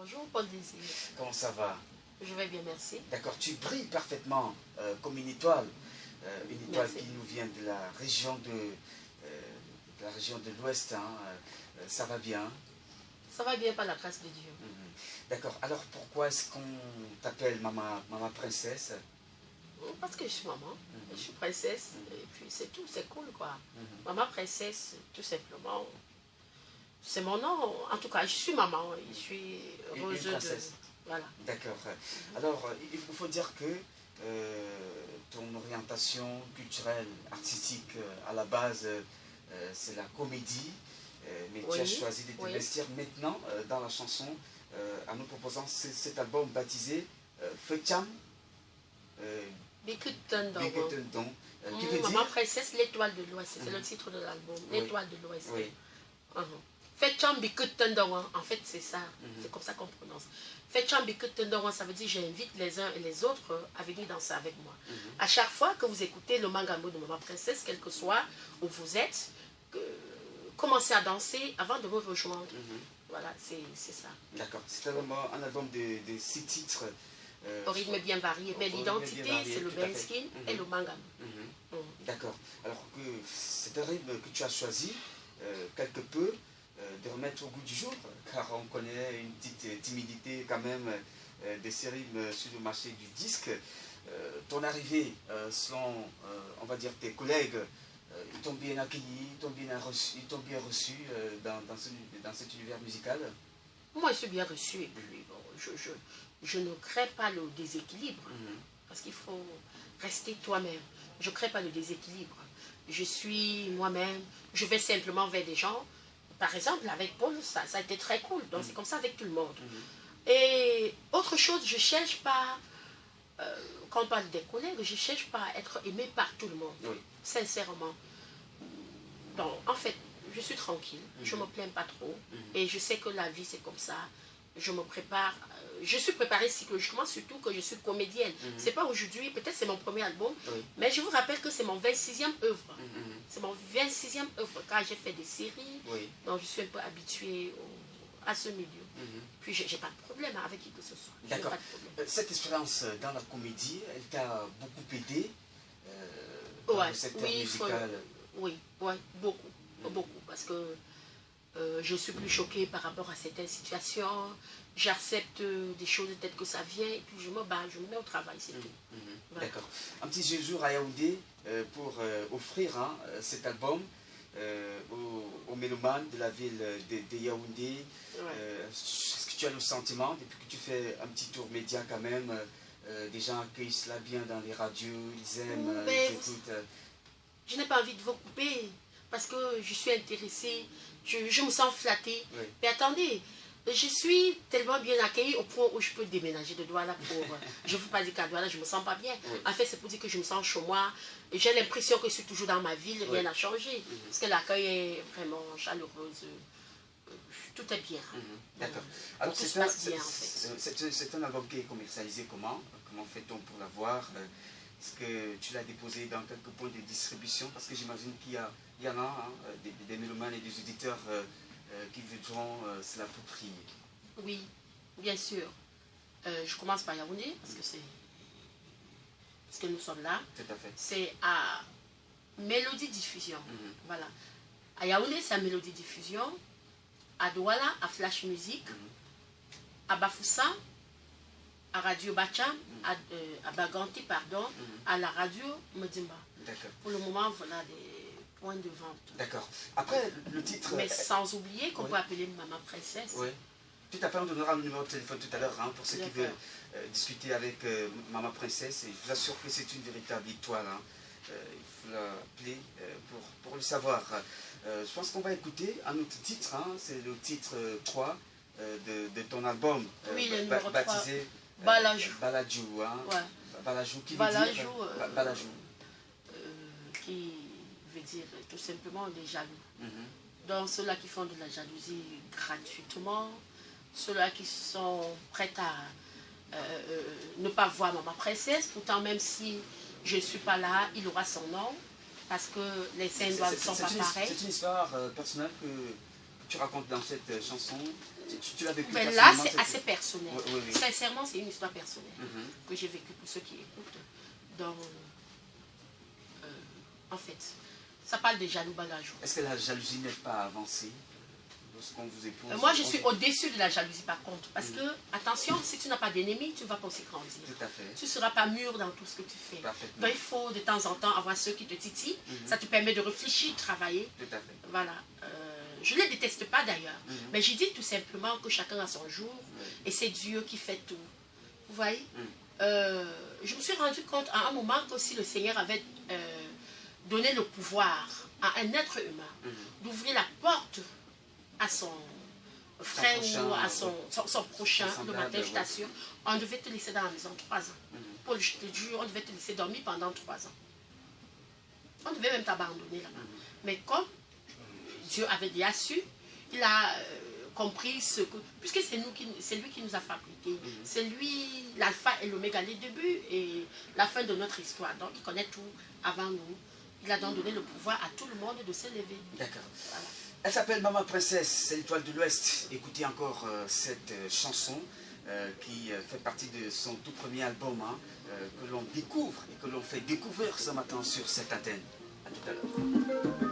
Bonjour Paul Désir. Comment ça va? Je vais bien, merci. D'accord, tu brilles parfaitement comme une étoile qui nous vient de la région de l'Ouest. Hein. Ça va bien? Ça va bien par la grâce de Dieu. D'accord, alors pourquoi est-ce qu'on t'appelle maman princesse? Parce que je suis maman, je suis princesse, et puis c'est tout, c'est cool quoi. Maman princesse, tout simplement, c'est mon nom. En tout cas, je suis maman, je suis heureuse de... Voilà. D'accord. Alors, il faut dire que ton orientation culturelle, artistique, à la base, c'est la comédie, mais tu as choisi de t'investir maintenant dans la chanson en nous proposant cet album baptisé Fecham Bikutendon. Maman princesse, l'étoile de l'Ouest, c'est le titre de l'album, l'étoile de l'Ouest. Oui. Fecham Bikutendon, en fait c'est ça, c'est comme ça qu'on prononce. Fecham Bikutendon, ça veut dire j'invite les uns et les autres à venir danser avec moi. À chaque fois que vous écoutez le mangambo de Maman princesse, quel que soit où vous êtes, commencez à danser avant de me rejoindre. Voilà, c'est ça. D'accord, c'est un album de 6 titres. Au rythme bien varié, mais l'identité c'est le benskin et le mangam. D'accord, alors que c'est un rythme que tu as choisi quelque peu de remettre au goût du jour, car on connaît une petite timidité quand même de ces rythmes sur le marché du disque. Ton arrivée, selon on va dire tes collègues, ils t'ont bien accueilli, ils t'ont bien reçu dans cet univers musical? Moi je suis bien reçu et puis bon, je ne crée pas le déséquilibre, parce qu'il faut rester toi-même. Je ne crée pas le déséquilibre. Je suis moi-même, je vais simplement vers des gens. Par exemple, avec Paul, ça a été très cool. Donc c'est comme ça avec tout le monde. Et autre chose, je ne cherche pas, quand on parle des collègues, je ne cherche pas à être aimé par tout le monde. Sincèrement. Donc en fait, je suis tranquille, je ne me plains pas trop. Et je sais que la vie c'est comme ça. Je me prépare, je suis préparée psychologiquement, surtout que je suis comédienne. C'est pas aujourd'hui, peut-être c'est mon premier album, mais je vous rappelle que c'est mon 26e œuvre. C'est mon 26e œuvre, car j'ai fait des séries, donc je suis un peu habituée à ce milieu. Puis j'ai pas de problème avec qui que ce soit. D'accord. Cette expérience dans la comédie, elle t'a beaucoup aidé dans le secteur musical? Oui, beaucoup, parce que je suis plus choquée par rapport à certaines situations. J'accepte des choses telles que ça vient et puis je me bats, je me mets au travail, c'est tout. Voilà. D'accord. Un petit séjour à Yaoundé pour offrir cet album aux mélomanes de la ville de Yaoundé. Est-ce que tu as le sentiment, depuis que tu fais un petit tour média quand même, des gens accueillent cela bien dans les radios, ils aiment, ils écoutent? Je n'ai pas envie de vous couper parce que je suis intéressée, je me sens flattée. Mais attendez, je suis tellement bien accueillie au point où je peux déménager de Douala pour... je ne veux pas dire qu'à Douala, je ne me sens pas bien. En fait, c'est pour dire que je me sens chez moi. J'ai l'impression que je suis toujours dans ma ville, rien n'a changé. Parce que l'accueil est vraiment chaleureux. Tout est bien. D'accord. Alors, c'est un album qui est commercialisé comment? Comment fait-on pour l'avoir? Est-ce que tu l'as déposé dans quelques points de distribution? Parce que j'imagine qu'il y en a des mélomanes et des auditeurs qui voudront se l'approprier. Oui, bien sûr. Je commence par Yaoundé, parce que nous sommes là. Tout à fait. C'est à Mélodie Diffusion. Voilà. À Yaoundé, c'est à Mélodie Diffusion. À Douala, à Flash Music. À Bafoussa, à Radio Bacham, à Baganti, pardon, à la radio Medimba. Pour le moment, voilà des points de vente. D'accord. Après, le titre... Mais sans oublier qu'on peut appeler Maman Princesse. Oui. Tout à fait, on donnera le numéro de téléphone tout à l'heure pour ceux qui veulent discuter avec Maman Princesse. Et je vous assure que c'est une véritable étoile. Il faut l'appeler pour le savoir. Je pense qu'on va écouter un autre titre. C'est le titre 3 de ton album baptisé Balajou. Balajou, Balajou qui veut Balajou, dire Balajou. Qui veut dire tout simplement des jaloux. Donc ceux-là qui font de la jalousie gratuitement, ceux-là qui sont prêts à ne pas voir Maman Princesse, pourtant même si je ne suis pas là, il aura son nom, parce que les scènes ne sont pas pareilles. C'est une histoire personnelle que tu racontes dans cette chanson, tu l'as vécu Mais là, personnellement, c'est assez personnel. Oui, oui, oui. Sincèrement, c'est une histoire personnelle que j'ai vécue pour ceux qui écoutent. Donc, en fait, ça parle de jaloux bagageaux. Est-ce que la jalousie n'est pas avancée lorsqu'on vous épouse? Moi, je suis au-dessus de la jalousie, par contre. Parce que, attention, si tu n'as pas d'ennemis, tu ne vas pas aussi grandir. Tout à fait. Tu ne seras pas mûr dans tout ce que tu fais. Parfaitement. Donc, il faut de temps en temps avoir ceux qui te titillent. Ça te permet de réfléchir, travailler. Tout à fait. Voilà. Je ne les déteste pas d'ailleurs. Mais je dis tout simplement que chacun a son jour. Et c'est Dieu qui fait tout. Vous voyez? Je me suis rendu compte à un moment que si le Seigneur avait donné le pouvoir à un être humain d'ouvrir la porte à son frère ou à son prochain, le matin, je t'assure, on devait te laisser dans la maison 3 ans. Paul, je te jure, on devait te laisser dormir pendant 3 ans. On devait même t'abandonner là-bas. Mais comme Dieu avait déjà su, il a compris ce que... Puisque c'est lui qui nous a fabriqués. C'est lui l'alpha et l'oméga, les débuts et la fin de notre histoire. Donc il connaît tout avant nous. Il a donc donné le pouvoir à tout le monde de s'élever. D'accord. Voilà. Elle s'appelle Maman Princesse, c'est l'Étoile de l'Ouest. Écoutez encore cette chanson qui fait partie de son tout premier album que l'on découvre et que l'on fait découvrir ce matin sur cette antenne. À tout à l'heure.